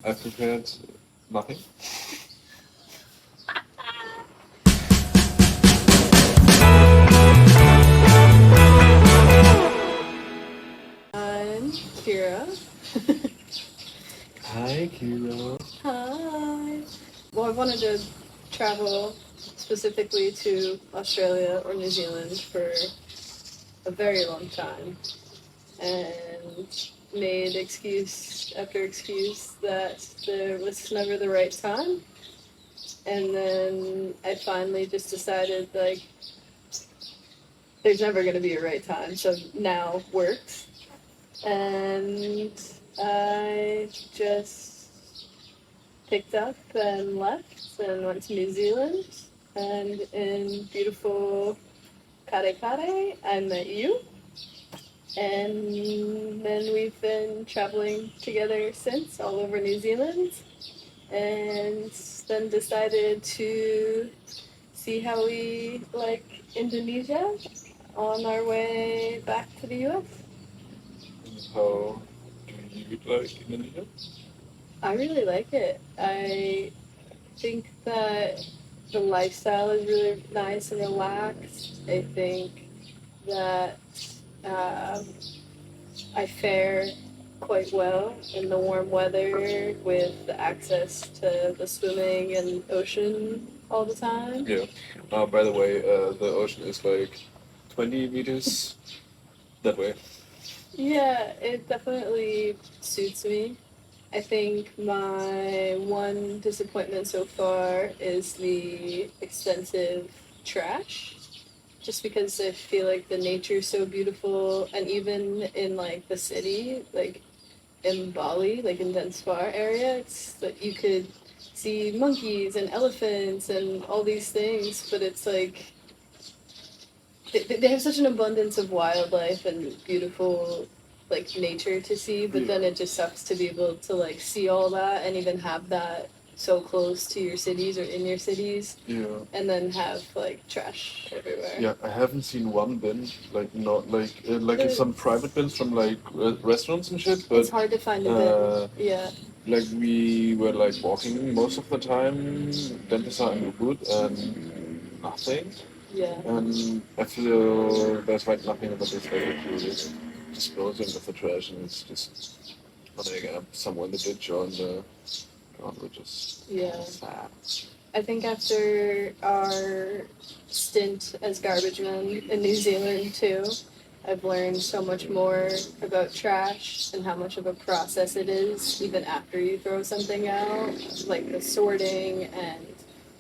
I've prepared nothing. I'm Kira. Hi, Kira. Hi. Well, I wanted to travel specifically to Australia or New Zealand for a very long time and made excuse after excuse that there was never the right time. And then I finally just decided, like, there's never going to be a right time, so now works. And I just picked up and left and went to New Zealand. And in beautiful Kare Kare, I met you. And then we've been traveling together since all over New Zealand. And then decided to see how we like Indonesia on our way back to the US. How do you like Indonesia? I really like it. I think that the lifestyle is really nice and relaxed. I think that um, I fare quite well in the warm weather with the access to the swimming and ocean all the time. Yeah. By the way, the ocean is like 20 meters that way. Yeah, it definitely suits me. I think my one disappointment so far is the extensive trash. Just because I feel like the nature is so beautiful, and even in like the city, like in Bali, like in Denspar area, it's that you could see monkeys and elephants and all these things, but it's like they have such an abundance of wildlife and beautiful like nature to see, but then it just sucks to be able to like see all that and even have that so close to your cities or in your cities, Yeah. and then have like trash everywhere. Yeah, I haven't seen one bin, like not like in some private bins from like restaurants and shit, but It's hard to find a bin. Yeah. like we were like walking most of the time, Dentisa and Ubud, and nothing. Yeah. And I feel there's like nothing that is very cool disposing of the trash, and it's just putting up somewhere in the ditch or in the ground, which is sad. I think after our stint as garbage men in New Zealand too, I've learned so much more about trash and how much of a process it is even after you throw something out, like the sorting and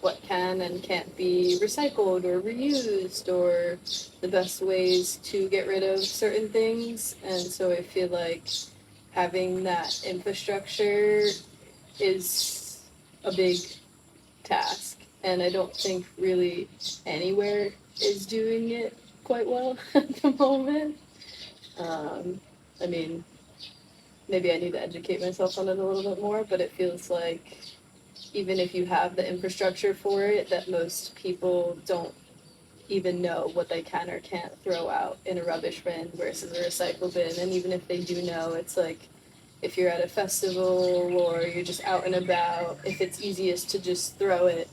what can and can't be recycled or reused, or the best ways to get rid of certain things. And so I feel like having that infrastructure is a big task, and I don't think really anywhere is doing it quite well at the moment. I mean, maybe I need to educate myself on it a little bit more, but it feels like even if you have the infrastructure for it, that most people don't even know what they can or can't throw out in a rubbish bin versus a recycle bin. And even if they do know, it's like if you're at a festival or you're just out and about, if it's easiest to just throw it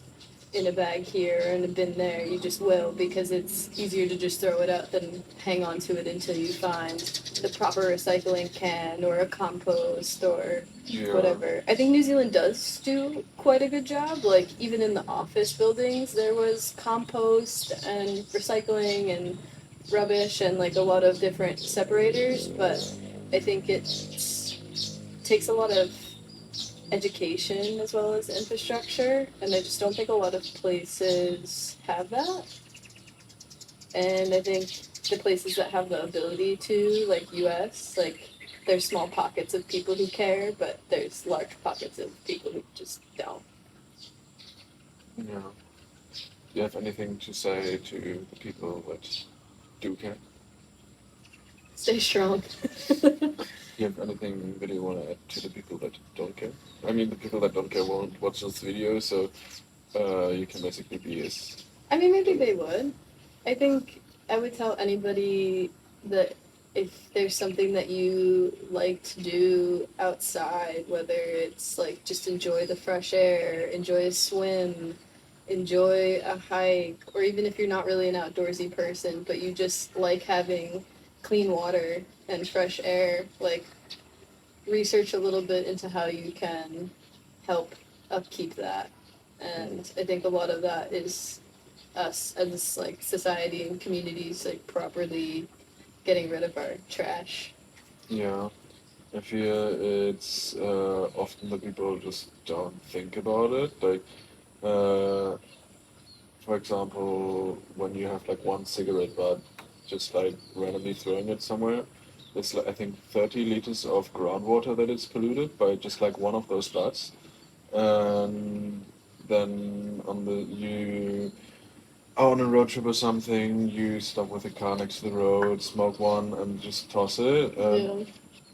in a bag here or in a bin there, you just will, because it's easier to just throw it out than hang on to it until you find the proper recycling can or a compost or whatever. I think New Zealand does do quite a good job. Like even in the office buildings, there was compost and recycling and rubbish and like a lot of different separators, but I think it takes a lot of education as well as infrastructure, and I just don't think a lot of places have that. And I think the places that have the ability to, like US, like there's small pockets of people who care, but there's large pockets of people who just don't. Yeah. Do you have anything to say to the people that do care? Stay strong. Do you have anything that you want to add to the people that don't care? I mean, the people that don't care won't watch this video, so you can basically be as... I mean, maybe they would. I think I would tell anybody that if there's something that you like to do outside, whether it's like just enjoy the fresh air, enjoy a swim, enjoy a hike, or even if you're not really an outdoorsy person, but you just like having clean water and fresh air, like research a little bit into how you can help upkeep that. And I think a lot of that is us as like society and communities like properly getting rid of our trash. Yeah. I feel it's often that people just don't think about it. Like, uh, for example, when you have like one cigarette butt, just like randomly throwing it somewhere, it's like I think 30 liters of groundwater that is polluted by just like one of those butts. And then you are on a road trip or something, you stop with a car next to the road, smoke one, and just toss it. Yeah.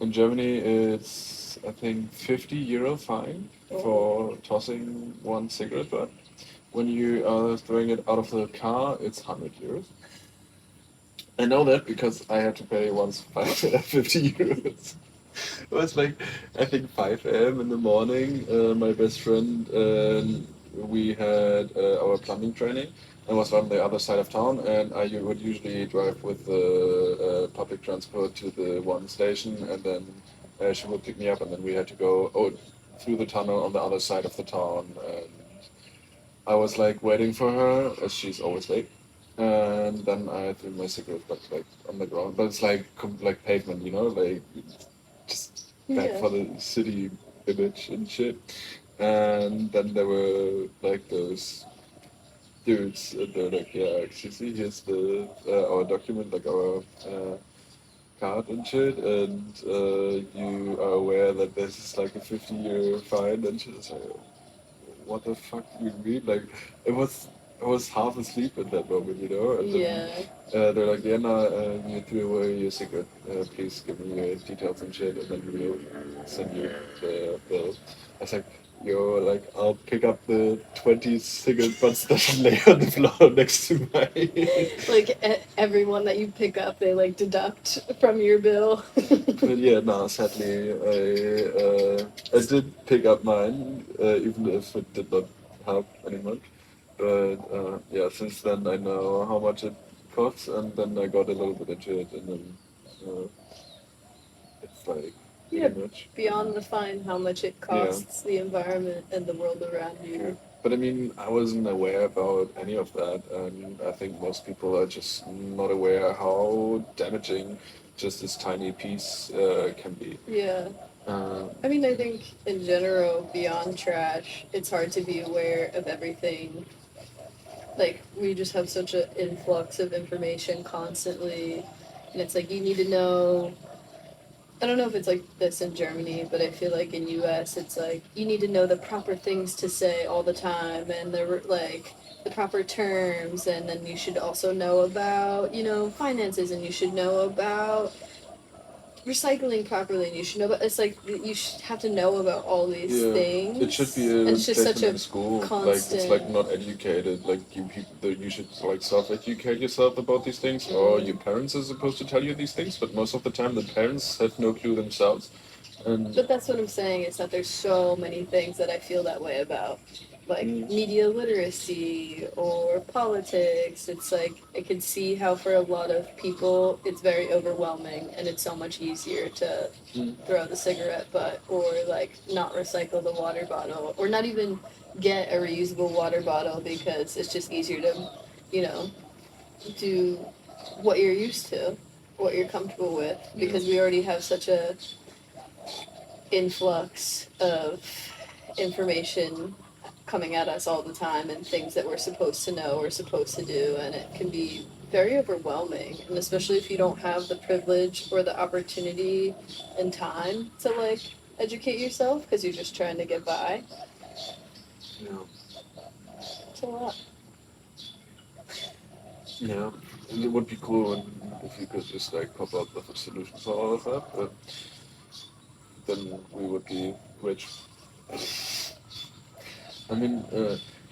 In Germany, it's I think 50 euro fine for tossing one cigarette butt. When you are throwing it out of the car, it's 100 euros. I know that because I had to pay once 50 euros. It was like I think 5 a.m. in the morning. My best friend, we had our plumbing training. I was on the other side of town, and I would usually drive with the public transport to the one station, and then she would pick me up, and then we had to go through the tunnel on the other side of the town. And I was like waiting for her, as she's always late. And then I threw my cigarette butt like on the ground, but it's like like pavement, like just bad for the city image and shit. And then there were like those dudes, and they're like, yeah, excuse me, here's the our document, like our card and shit, and you are aware that this is like a 50-year fine, and shit. It's like, what the fuck do you mean? Like, it was. I was half asleep at that moment. And then they're like, yeah, no, you threw away your cigarette. Please give me your details and shit, and then we'll send you the bill. I was like, yo, like, I'll pick up the 20 cigarette butts that lay on the floor next to mine. Like everyone that you pick up, they like deduct from your bill. But yeah, no, sadly, I did pick up mine, even if it did not help anyone. But yeah, since then I know how much it costs, and then I got a little bit into it, and then it's like pretty much beyond the fine, how much it costs the environment and the world around you. But I mean, I wasn't aware about any of that, and I think most people are just not aware how damaging just this tiny piece can be. Yeah. I mean, I think in general, beyond trash, it's hard to be aware of everything. Like, we just have such an influx of information constantly, and it's like you need to know. I don't know if it's like this in Germany, but I feel like in US it's like you need to know the proper things to say all the time and the proper terms, and then you should also know about, finances, and you should know about recycling properly, and you should know about, it's like you should have to know about all these things. It should be a it's just such a in school. constant, like it's like not educated. Like you people, you should like self-educate yourself about these things, or your parents are supposed to tell you these things. But most of the time, the parents have no clue themselves. But that's what I'm saying, is that there's so many things that I feel that way about. Like media literacy or politics. It's like I can see how for a lot of people it's very overwhelming, and it's so much easier to throw the cigarette butt, or like not recycle the water bottle, or not even get a reusable water bottle because it's just easier to, do what you're used to, what you're comfortable with, because we already have such a influx of information coming at us all the time, and things that we're supposed to know or supposed to do, and it can be very overwhelming, and especially if you don't have the privilege or the opportunity and time to like educate yourself because you're just trying to get by. Yeah. It's a lot. Yeah, it would be cool if you could just like pop up with a solution for all of that, but then we would be rich. I mean,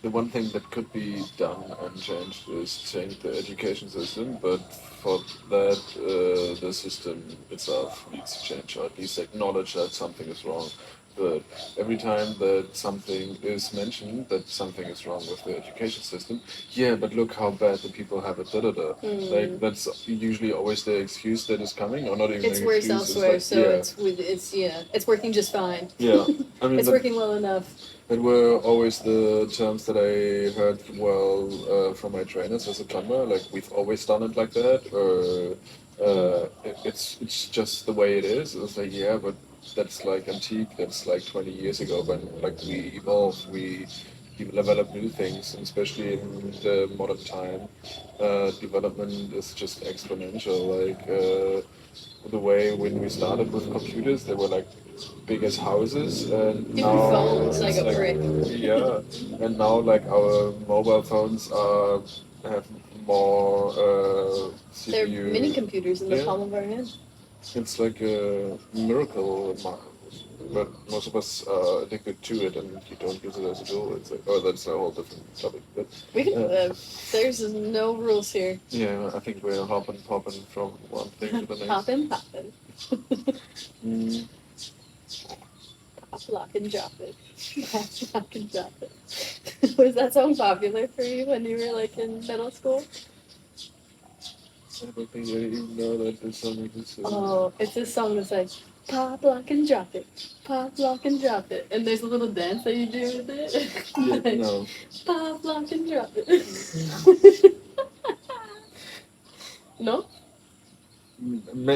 the one thing that could be done and changed is change the education system, but for that, the system itself needs to change, or at least acknowledge that something is wrong. But every time that something is mentioned, that something is wrong with the education system, yeah, but look how bad the people have it, da da da. Like, that's usually always the excuse that is coming, or not even It's an worse excuse, elsewhere, like, so it's working just fine. yeah. I mean, It's working well enough. that were always the terms that I heard from my trainers as a climber. Like, we've always done it like that, or it's just the way it is. It's like, yeah, but that's like antique. That's like 20 years ago when like we evolved, we develop new things, and especially in the modern time, development is just exponential. Like the way when we started with computers, they were like big as houses, and Even now phones, like it's a like, brick. yeah, and now like our mobile phones are have more They're CPU. mini computers in the Yeah, palm of our hand. it's like a miracle, but most of us are addicted to it, and you don't use it as a tool. It's like, oh, that's a whole different topic. But We can. There's no rules here. yeah, I think we're hopping, popping from one thing to the next. Poppin'. Mm. Pop, lock, and drop it. Pop, lock, and drop it. Was that song popular for you when you were like in middle school? I don't think I even know that this song exists. Oh, it's this song that's like pop, lock, and drop it. Pop, lock, and drop it. And there's a little dance that you do with it. Yeah, no. Pop, lock, and drop it. No?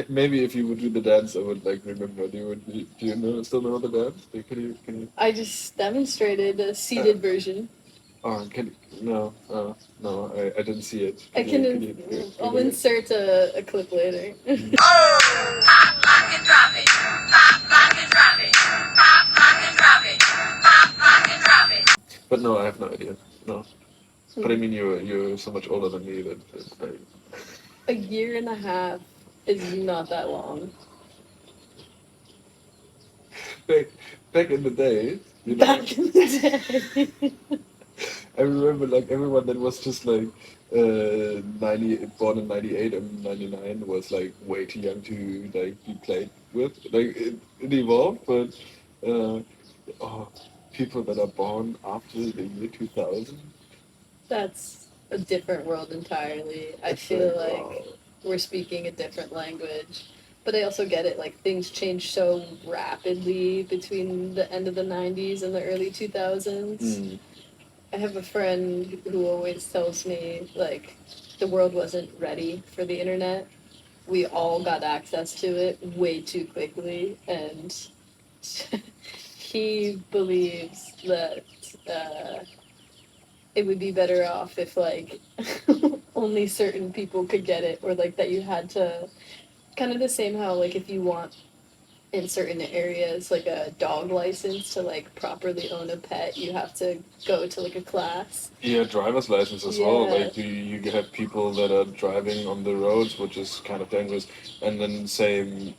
Maybe if you would do the dance, I would like remember. Do you know still know the dance? Like, can you? I just demonstrated a seated version. Oh, no, no, I didn't see it. I'll insert a clip later. Pop, lock, and drop it. Pop, lock, and drop it. Pop, lock, and drop it. Pop, lock, and drop it. But no, I have no idea. No. But I mean, you're so much older than me that A year and a half is not that long. back in the day, you know, Back in the day. I remember like everyone that was just like born in 98 and 99 was like way too young to like be played with. Like it evolved, but oh, people that are born after the year 2000. That's a different world entirely. I It's feel like, like wow. we're speaking a different language. But I also get it, like things change so rapidly between the end of the 90s and the early 2000s. Mm. I have a friend who always tells me, like, the world wasn't ready for the internet. We all got access to it way too quickly, and he believes that it would be better off if, like, only certain people could get it, or, like, that you had to, kind of the same how, like, if you want in certain areas like a dog license to like properly own a pet, you have to go to like a class. Yeah, driver's license as well. Yeah. Like you have people that are driving on the roads, which is kind of dangerous, and then say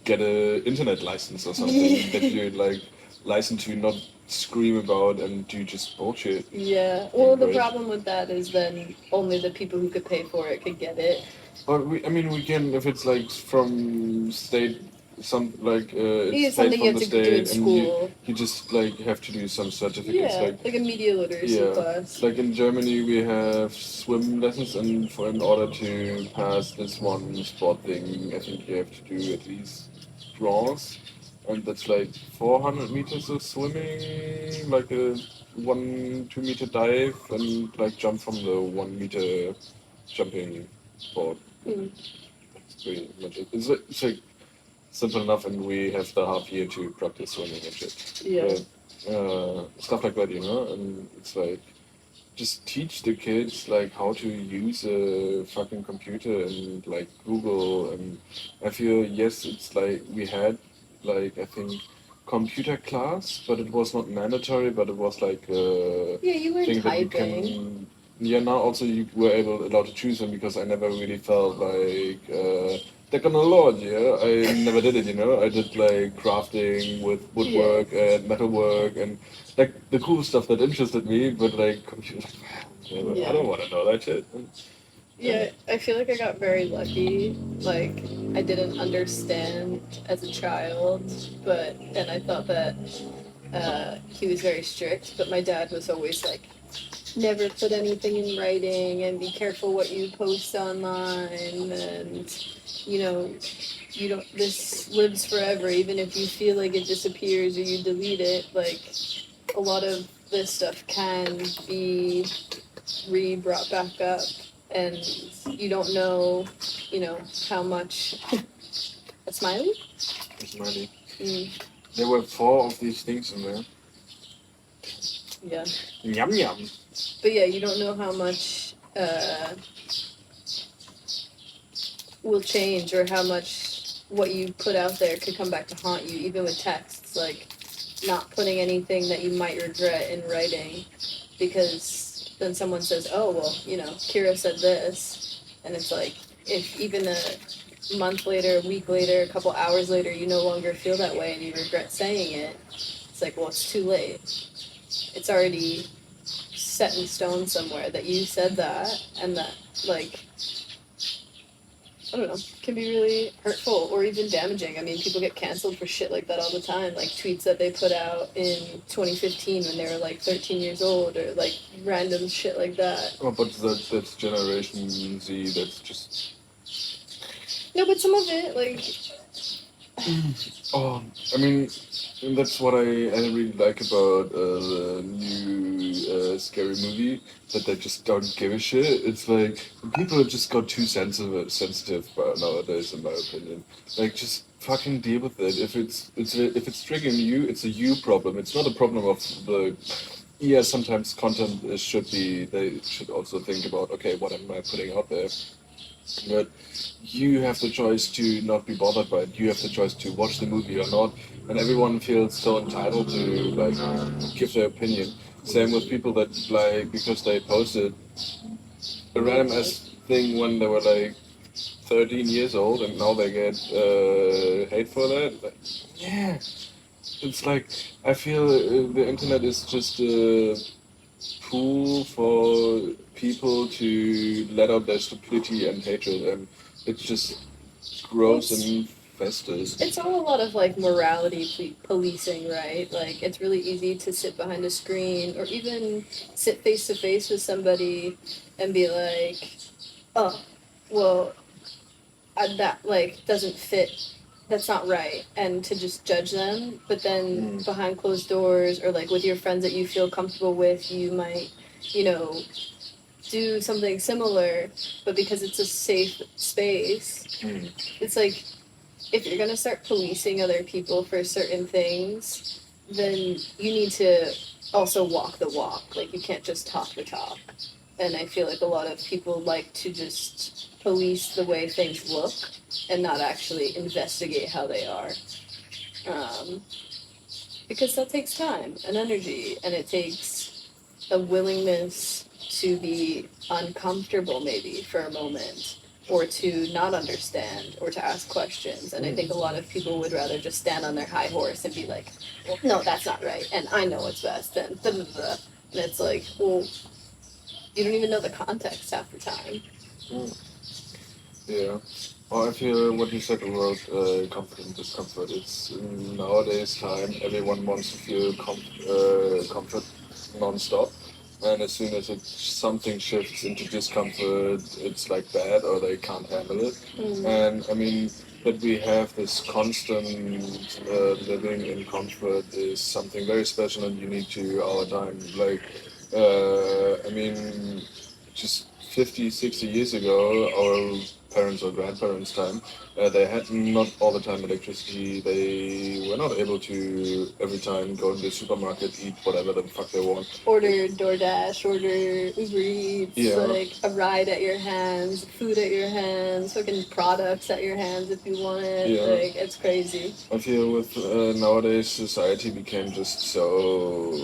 get a internet license or something that you like license to not scream about and do just bullshit. Yeah, well, the Right. problem with that is then only the people who could pay for it could get it. Or I mean, we can if it's like from state, some like Yeah, it's something state you from have the to do in state, and school. you just like have to do some certificates, Yeah, like a media literacy yeah, class. like in Germany we have swim lessons, and for in order to pass this one sport thing, I think you have to do at least bronze, and that's like 400 meters of swimming, like a 1-2 meter dive, and like jump from the 1 meter jumping board. Mm. It's pretty much it. It's like simple enough, and we have the half year to practice swimming and shit. Yeah. But, stuff like that, and it's like just teach the kids like how to use a fucking computer and like Google. And I feel yes, it's like we had like I think computer class, but it was not mandatory, but it was like a Yeah, you were thing that you typing. can. Yeah, now also you were allowed to choose them, because I never really felt like technology. I never did it, I did like crafting with woodwork and metalwork and like the cool stuff that interested me, but like computers, I don't want to know that shit. Yeah, I feel like I got very lucky. Like, I didn't understand as a child, and I thought that he was very strict, but my dad was always like, never put anything in writing and be careful what you post online, and, you don't, this lives forever, even if you feel like it disappears or you delete it, like, a lot of this stuff can be brought back up, and you don't know, how much. A smiley? It's money. Mm, There were 4 of these things in there. yeah. Yum yum. But yeah, you don't know how much will change, or how much what you put out there could come back to haunt you, even with texts. Like, not putting anything that you might regret in writing, because then someone says, oh, well, Kira said this, and it's like, if even a month later, a week later, a couple hours later, you no longer feel that way and you regret saying it, it's like, well, it's too late. It's already set in stone somewhere that you said that, and that, like, I don't know, can be really hurtful or even damaging. I mean, people get canceled for shit like that all the time, like tweets that they put out in 2015 when they were like 13 years old, or like random shit like that. Oh, but that's Generation Z. That's just. No, but some of it, like. Oh, I mean, that's what I really like about the new scary movie. That they just don't give a shit. It's like people have just got too sensitive nowadays, in my opinion. Like, just fucking deal with it. If it's triggering you, it's a you problem. It's not a problem of the. Yeah, sometimes content should be. They should also think about, okay, what am I putting out there? But you have the choice to not be bothered by it. You have the choice to watch the movie or not, and everyone feels so entitled to like give their opinion. Same with people that like because they posted a random ass thing when they were like 13 years old, and now they get hate for that. Like, yeah, it's like I feel the internet is just a pool for people to let out their stupidity and hatred, and it just grows and festers. It's all a lot of like morality policing, right? Like, it's really easy to sit behind a screen or even sit face to face with somebody and be like, oh, well, that like doesn't fit, that's not right, and to just judge them. But then behind closed doors, or like with your friends that you feel comfortable with, you might, do something similar, but because it's a safe space, it's like, if you're gonna start policing other people for certain things, then you need to also walk the walk. Like, you can't just talk the talk. And I feel like a lot of people like to just police the way things look and not actually investigate how they are. Because that takes time and energy, and it takes a willingness to be uncomfortable maybe for a moment, or to not understand, or to ask questions. And I think a lot of people would rather just stand on their high horse and be like, well, no, that's not right, and I know what's best, and da da da. And it's like, well, you don't even know the context half the time. Yeah. Well, I feel what you said about comfort and discomfort. It's nowadays time everyone wants to feel comfort non-stop. And as soon as something shifts into discomfort, it's like bad or they can't handle it. And I mean, that we have this constant living in comfort is something very special and unique to our time. Like, I mean, just 50, 60 years ago, our parents or grandparents' time, they had not all the time electricity. They were not able to every time go to the supermarket, eat whatever the fuck they want. Order DoorDash, order Uber Eats, like a ride at your hands, food at your hands, fucking products at your hands if you want it. Yeah. Like, it's crazy. I feel with nowadays society became just so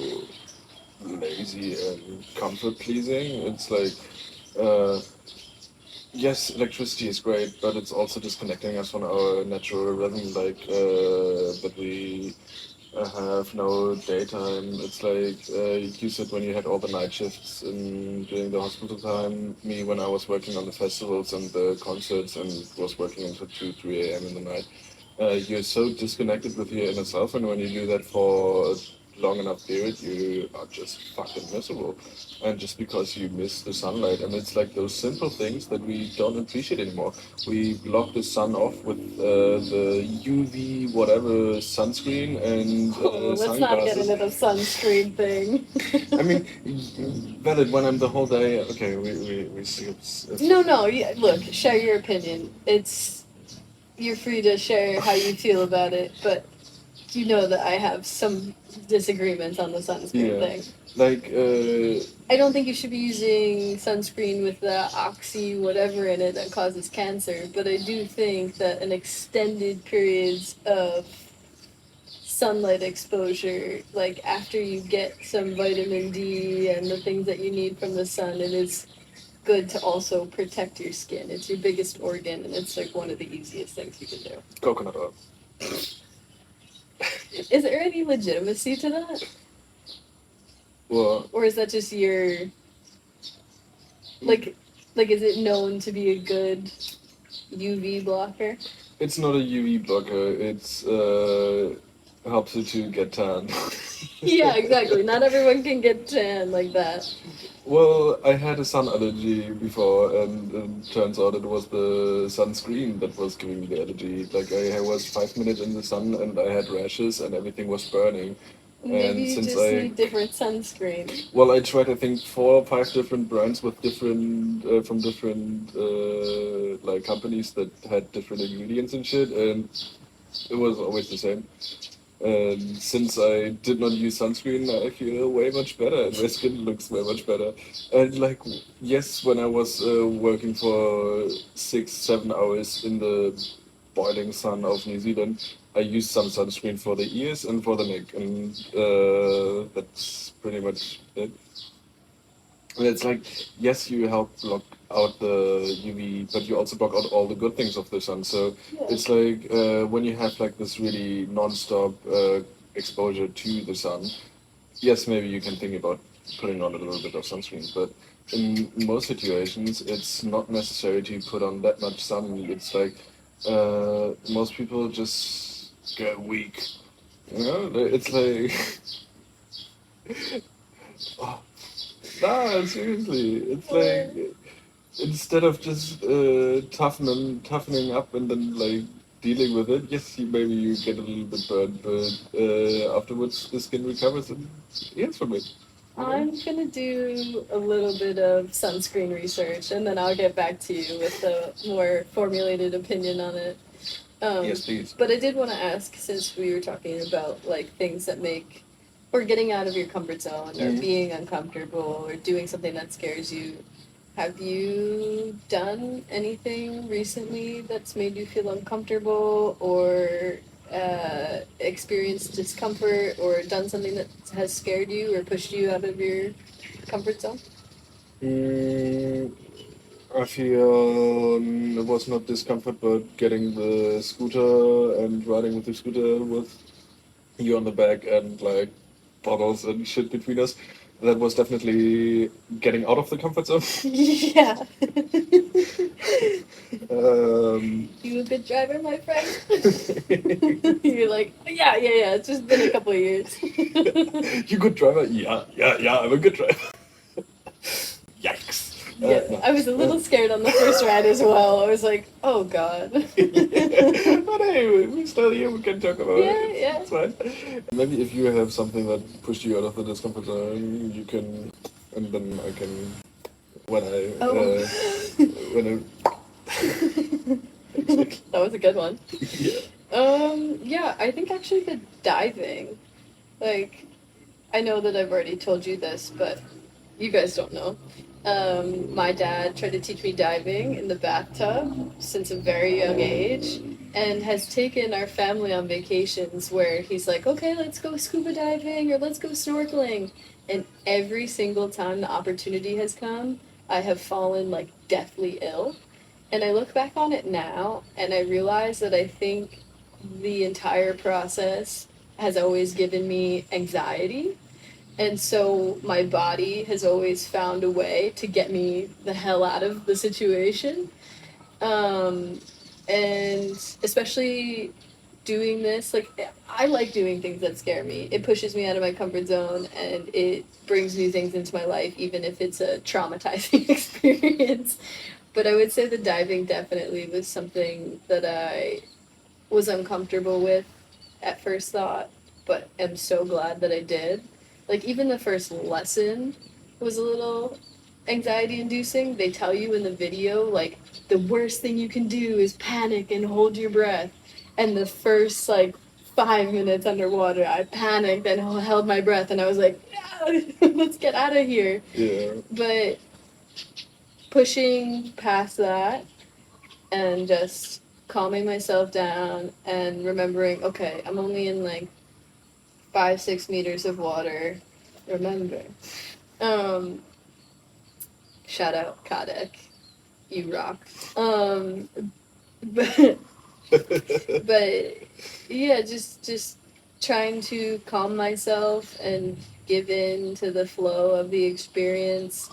lazy and comfort pleasing. It's like yes, electricity is great, but it's also disconnecting us from our natural rhythm, like that we have no daytime. It's like you said when you had all the night shifts during the hospital time. Me when I was working on the festivals and the concerts and was working until 2, 3 a.m. in the night. You're so disconnected with your inner self, and when you do that for a long enough period, you are just fucking miserable. And just because you miss the sunlight, and it's like those simple things that we don't appreciate anymore. We block the sun off with the UV whatever sunscreen and Oh, let's not get sunglasses. into the sunscreen thing. I mean, valid when I'm the whole day. Okay, we see. No, yeah, look, share your opinion. You're free to share how you feel about it, but you know that I have some disagreements on the sunscreen Yeah, thing. like I don't think you should be using sunscreen with the oxy whatever in it that causes cancer, but I do think that an extended periods of sunlight exposure, like after you get some vitamin D and the things that you need from the sun, it is good to also protect your skin. It's your biggest organ, and it's like one of the easiest things you can do. coconut oil. Is there any legitimacy to that? Well, Or is that just your like is it known to be a good UV blocker? it's not a UV blocker. It's helps you to get tan. Yeah, exactly. Not everyone can get tan like that. Well, I had a sun allergy before, and it turns out it was the sunscreen that was giving me the allergy. Like I was 5 minutes in the sun, and I had rashes, and everything was burning. Maybe And you since just need different sunscreen. I tried I think 4 or 5 different brands with different from different like companies that had different ingredients and shit, and it was always the same. And since I did not use sunscreen, I feel way much better, and my skin looks way much better. And like, yes, when I was working for 6, 7 hours in the boiling sun of New Zealand, I used some sunscreen for the ears and for the neck, and that's pretty much it. And it's like, yes, you help block out the UV, but you also block out all the good things of the sun. So Yeah. it's like when you have like this really non-stop exposure to the sun, yes, maybe you can think about putting on a little bit of sunscreen, but in most situations, it's not necessary to put on that much sun. It's like most people just get weak. You know, it's like, oh, nah, seriously, it's like instead of just toughening up and then like dealing with it, yes, maybe you get a little bit burned, but afterwards the skin recovers and heals from it. I'm gonna do a little bit of sunscreen research, and then I'll get back to you with a more formulated opinion on it. Yes, please. But I did want to ask, since we were talking about like things that make, or getting out of your comfort zone, or Mhm. being uncomfortable, or doing something that scares you. Have you done anything recently that's made you feel uncomfortable, or experienced discomfort, or done something that has scared you or pushed you out of your comfort zone? Mm, I feel it was not discomfort, but getting the scooter and riding with the scooter with you on the back and like bottles and shit between us. That was definitely getting out of the comfort zone. Yeah. um, You a good driver, my friend? You're like, yeah. It's just been a couple of years. you good driver? Yeah. I'm a good driver. Yikes. Yeah, No. I was a little scared on the first ride as well. I was like, oh god. But hey, we're still here. We can talk about it. Yeah. It's fine. Maybe if you have something that pushed you out of the discomfort zone, you can, and then I can. When I Oh. when That was a good one. yeah. Yeah, I think actually the diving. Like, I know that I've already told you this, but you guys don't know. My dad tried to teach me diving in the bathtub since a very young age, and has taken our family on vacations where he's like, okay, let's go scuba diving or let's go snorkeling. And every single time the opportunity has come, I have fallen like deathly ill. And I look back on it now, and I realize that I think the entire process has always given me anxiety. And so my body has always found a way to get me the hell out of the situation. Um, and especially doing this, like, I like doing things that scare me. It pushes me out of my comfort zone and it brings new things into my life, even if it's a traumatizing experience. But I would say the diving definitely was something that I was uncomfortable with at first thought, but am so glad that I did. Like, even the first lesson was a little anxiety inducing. They tell you in the video, like, the worst thing you can do is panic and hold your breath. And the first, like, 5 minutes underwater, I panicked and held my breath, and I was like, yeah, let's get out of here. Yeah. But pushing past that and just calming myself down and remembering, okay, I'm only in like 5-6 meters of water. Remember. Shout out Kadek. You rock. But but yeah, just trying to calm myself and give in to the flow of the experience.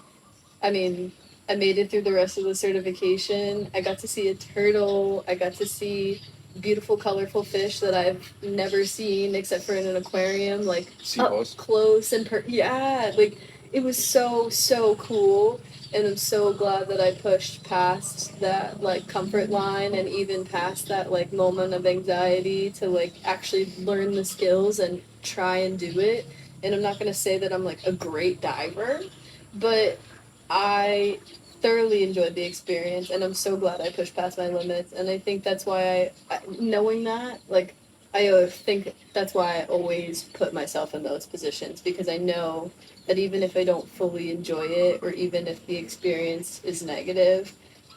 I mean, I made it through the rest of the certification. I got to see a turtle. I got to see beautiful, colorful fish that I've never seen except for in an aquarium, like Seahorse. up close and yeah, like it was so cool. And I'm so glad that I pushed past that like comfort line and even past that like moment of anxiety to like actually learn the skills and try and do it. And I'm not gonna say that I'm like a great diver, but I thoroughly enjoyed the experience, and I'm so glad I pushed past my limits. And I think that's why knowing that, like, I think that's why I always put myself in those positions, because I know that even if I don't fully enjoy it, or even if the experience is negative,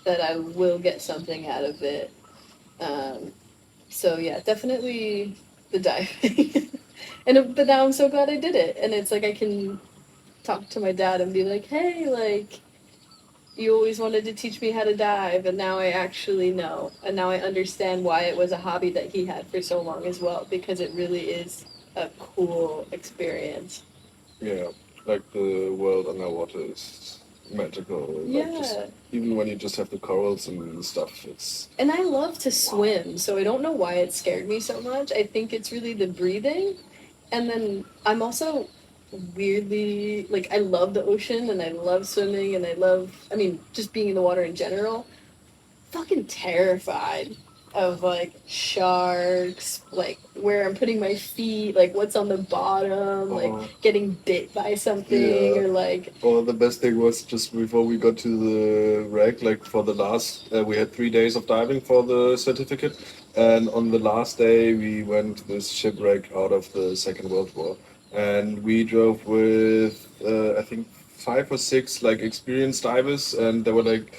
that I will get something out of it. So yeah, definitely the diving. But now I'm so glad I did it, and it's like I can talk to my dad and be like, hey, like, you always wanted to teach me how to dive, and now I actually know. And now I understand why it was a hobby that he had for so long as well, because it really is a cool experience. Yeah, like the world underwater is magical. Yeah. Like just, even when you just have the corals and stuff, it's... And I love to swim, so I don't know why it scared me so much. I think it's really the breathing. And then I'm also weirdly, like, I love the ocean and I love swimming and I mean, just being in the water in general. Fucking terrified of like sharks, like where I'm putting my feet, like what's on the bottom, like getting bit by something, or like. Well, the best thing was just before we got to the wreck, like for the last, we had 3 days of diving for the certificate, and on the last day we went this shipwreck out of the Second World War, and we drove with I think 5 or 6 like experienced divers, and they were like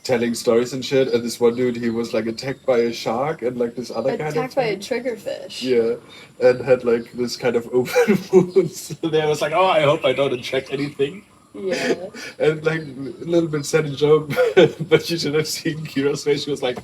telling stories and shit. And this one dude, he was like attacked by a shark, and like this other kind of Attacked by a triggerfish. yeah, and had like this kind of open wounds. There was like, oh, I hope I don't inject anything. Yeah. And like a little bit said a joke, but you should have seen Kira's face. She was like,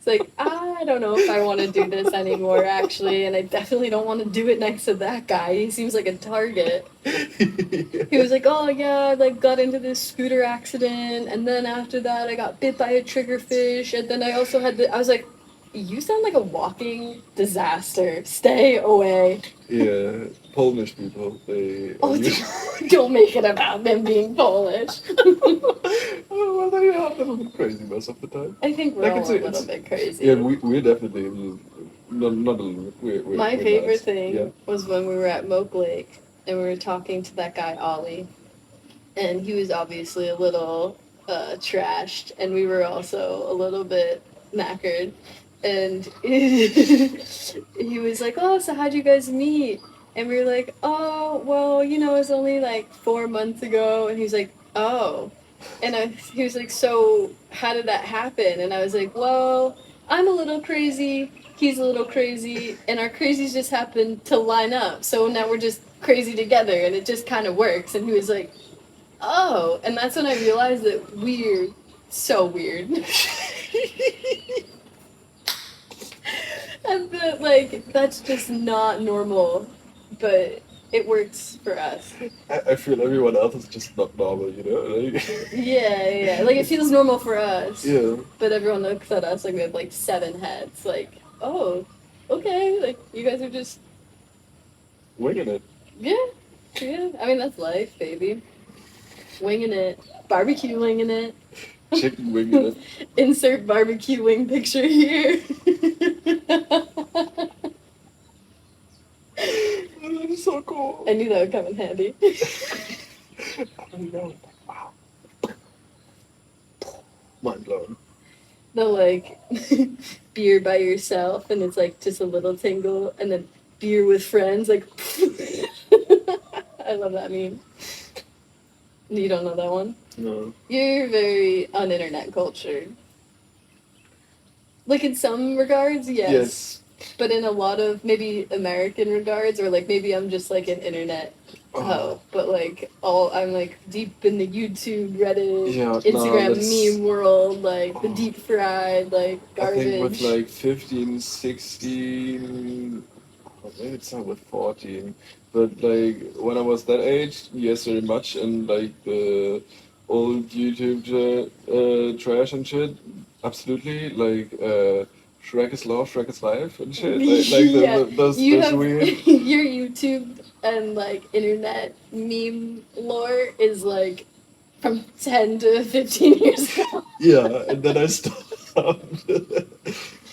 It's like, I don't know if I want to do this anymore, actually, and I definitely don't want to do it next to that guy. He seems like a target. He was like, oh yeah, I like got into this scooter accident, and then after that I got bit by a triggerfish, and then I also had I was like, you sound like a walking disaster. Stay away. yeah, Polish people, they... Oh, don't make it about them being Polish. Oh, well, they are a little bit crazy most of the time. I think we're Like, all a little bit crazy. Yeah, we're definitely a little, not a little bit. My we're favorite nice. thing Yeah. was when we were at Moke Lake and we were talking to that guy Ollie, and he was obviously a little trashed, and we were also a little bit knackered, and he was like, oh, so how'd you guys meet? And we were like, oh, well, you know, it was only like 4 months ago. And he was like, oh. And he was like, so how did that happen? And I was like, well, I'm a little crazy, he's a little crazy, and our crazies just happened to line up. So now we're just crazy together, and it just kind of works. And he was like, oh. And that's when I realized that we're so weird. And that's just not normal, but it works for us. I feel everyone else is just not normal, you know? Like, Yeah. Like, it feels normal for us. yeah. But everyone looks at us like we have, like, 7 heads. Like, oh, okay. Like, you guys are just... Winging it. Yeah. I mean, that's life, baby. Winging it. Barbecue winging it. Chicken winging it. Insert barbecue wing picture here. That is so cool. I knew that would come in handy. I don't know. Wow. Mind blown. The, like, beer by yourself, and it's, like, just a little tingle, and then beer with friends, like, I love that meme. You don't know that one? No. You're very un-internet cultured. Like, in some regards, yes. But in a lot of, maybe, American regards, or, like, maybe I'm just, like, an internet hoe. But, like, I'm, like, deep in the YouTube, Reddit, Instagram meme world, like, the deep fried, like, garbage. I think with, like, 15, 16... Maybe it's not with 14. But, like, when I was that age, yes, very much. And, like, the old YouTube trash and shit, absolutely. Like, Shrek is love, Shrek is life and shit. Like those weird. Your YouTube and like internet meme lore is like from 10 to 15 years ago. Yeah, and then I stopped.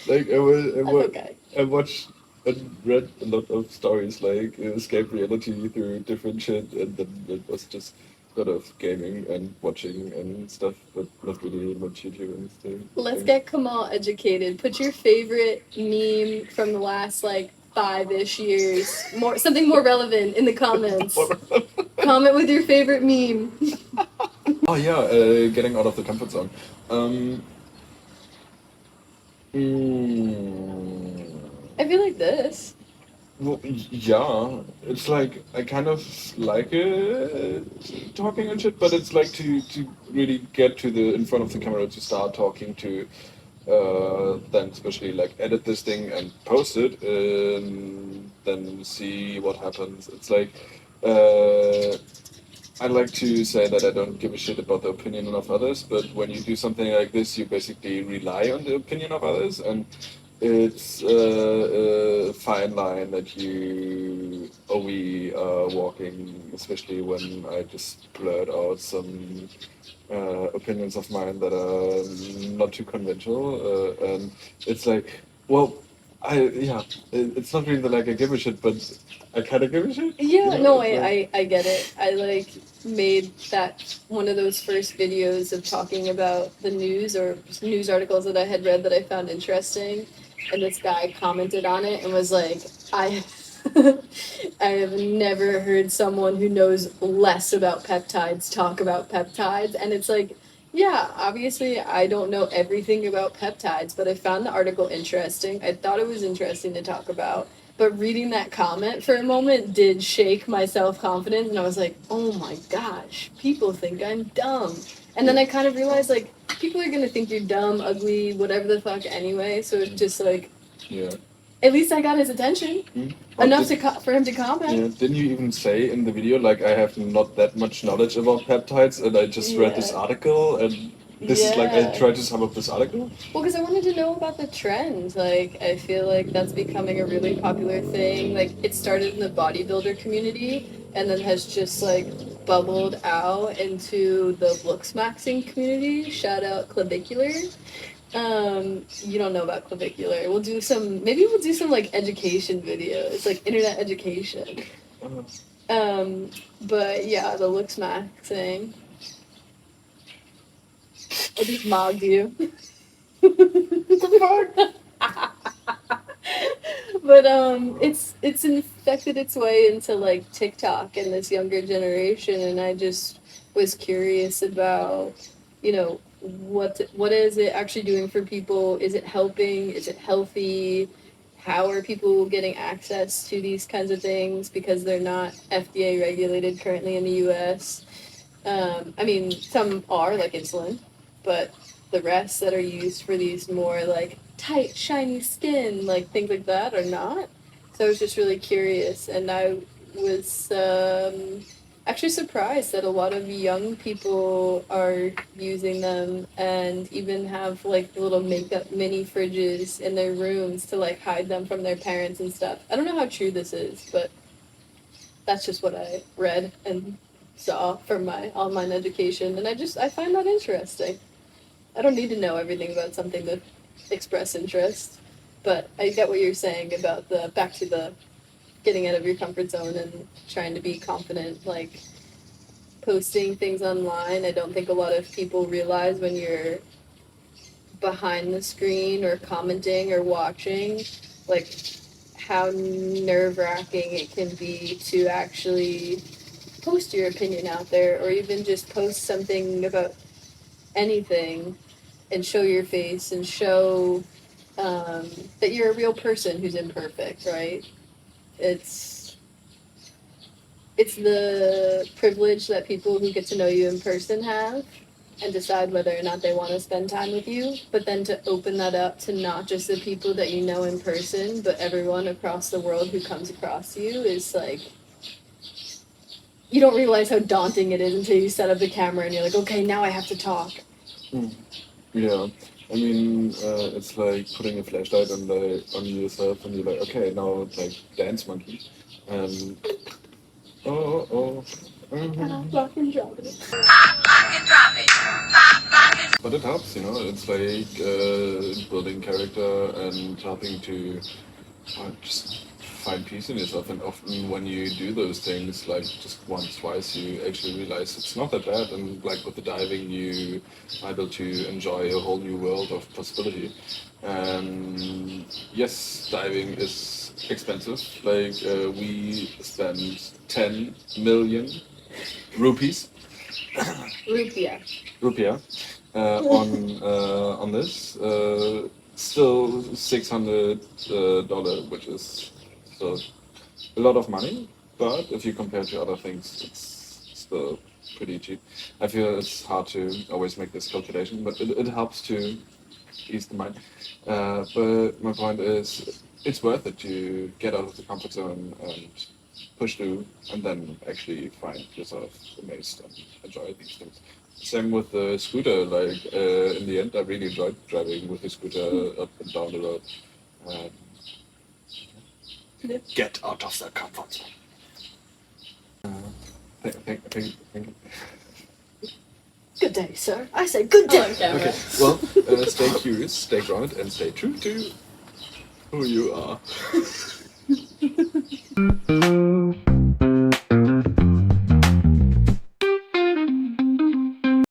Like I watched and read a lot of stories like escape reality through different shit, and then it was just sort of gaming and watching and stuff, but not really much YouTube and stuff. Let's get Kamal educated. Put your favorite meme from the last like 5-ish years, something more relevant in the comments. Comment with your favorite meme. Oh yeah, getting out of the comfort zone. I feel like this. Well, yeah, it's like I kind of like it, talking and shit, but it's like to really get to the in front of the camera to start talking to, then especially like edit this thing and post it, and then see what happens. It's like I like to say that I don't give a shit about the opinion of others, but when you do something like this, you basically rely on the opinion of others, and it's a fine line that we are walking, especially when I just blurt out some opinions of mine that are not too conventional, and it's like, well, it's not really like I give a shit, but I kind of give a shit. Yeah, you know? No, I get it. I like made that one of those first videos of talking about the news or news articles that I had read that I found interesting, and this guy commented on it and was like, I have never heard someone who knows less about peptides talk about peptides, and it's like, yeah, obviously I don't know everything about peptides, but I found the article interesting. I thought it was interesting to talk about. But reading that comment for a moment did shake my self-confidence, and I was like, oh my gosh, people think I'm dumb. And then I kind of realized, like, people are gonna think you're dumb, ugly, whatever the fuck anyway, so it's just like, yeah. At least I got his attention. Enough for him to comment. Yeah, didn't you even say in the video, like, I have not that much knowledge about peptides, and I just read this article, and this is like, I tried to sum up this article? Well, because I wanted to know about the trends. Like, I feel like that's becoming a really popular thing. Like, it started in the bodybuilder community, and then has just, like, bubbled out into the looks maxing community. Shout out clavicular. You don't know about clavicular. Maybe we'll do some like education videos, like internet education. But yeah, the looks maxing. I just mogged you. The fuck? But it's infected its way into like TikTok and this younger generation, and I just was curious about, you know, what is it actually doing for people? Is it helping? Is it healthy? How are people getting access to these kinds of things because they're not FDA regulated currently in the US? I mean, some are, like insulin, but the rest that are used for these more like tight, shiny skin, like things like that, are not. So I was just really curious, and I was actually surprised that a lot of young people are using them and even have like little makeup mini fridges in their rooms to like hide them from their parents and stuff. I don't know how true this is, but that's just what I read and saw from my online education, and I find that interesting. I don't need to know everything about something to express interest, but I get what you're saying about the back to the getting out of your comfort zone and trying to be confident, like posting things online. I don't think a lot of people realize when you're behind the screen or commenting or watching, like how nerve-wracking it can be to actually post your opinion out there, or even just post something about anything and show your face and show that you're a real person who's imperfect, right? It's the privilege that people who get to know you in person have and decide whether or not they want to spend time with you, but then to open that up to not just the people that you know in person, but everyone across the world who comes across you is like, you don't realize how daunting it is until you set up the camera and you're like, okay, now I have to talk. Yeah, I mean, it's like putting a flashlight on yourself, and you're like, okay, now it's like dance monkey, and Lock and drop it. Pop, lock, and drop it. Pop, lock, and but it helps, you know. It's like building character and helping to just find peace in yourself. And often when you do those things, like just once, twice, you actually realize it's not that bad. And like with the diving, you are able to enjoy a whole new world of possibility. And yes, diving is expensive. Like we spend 10 million rupees. Rupiah on this. Still $600, which is still a lot of money. But if you compare to other things, it's still pretty cheap. I feel it's hard to always make this calculation, but it helps to ease the mind. But my point is, it's worth it to get out of the comfort zone and push through, and then actually find yourself amazed and enjoy these things. Same with the scooter. Like in the end, I really enjoyed driving with the scooter up and down the road. Get out of the comfort zone. Thank you. Good day, sir. I say good day. Okay. Well, stay curious, stay grounded, and stay true to who you are.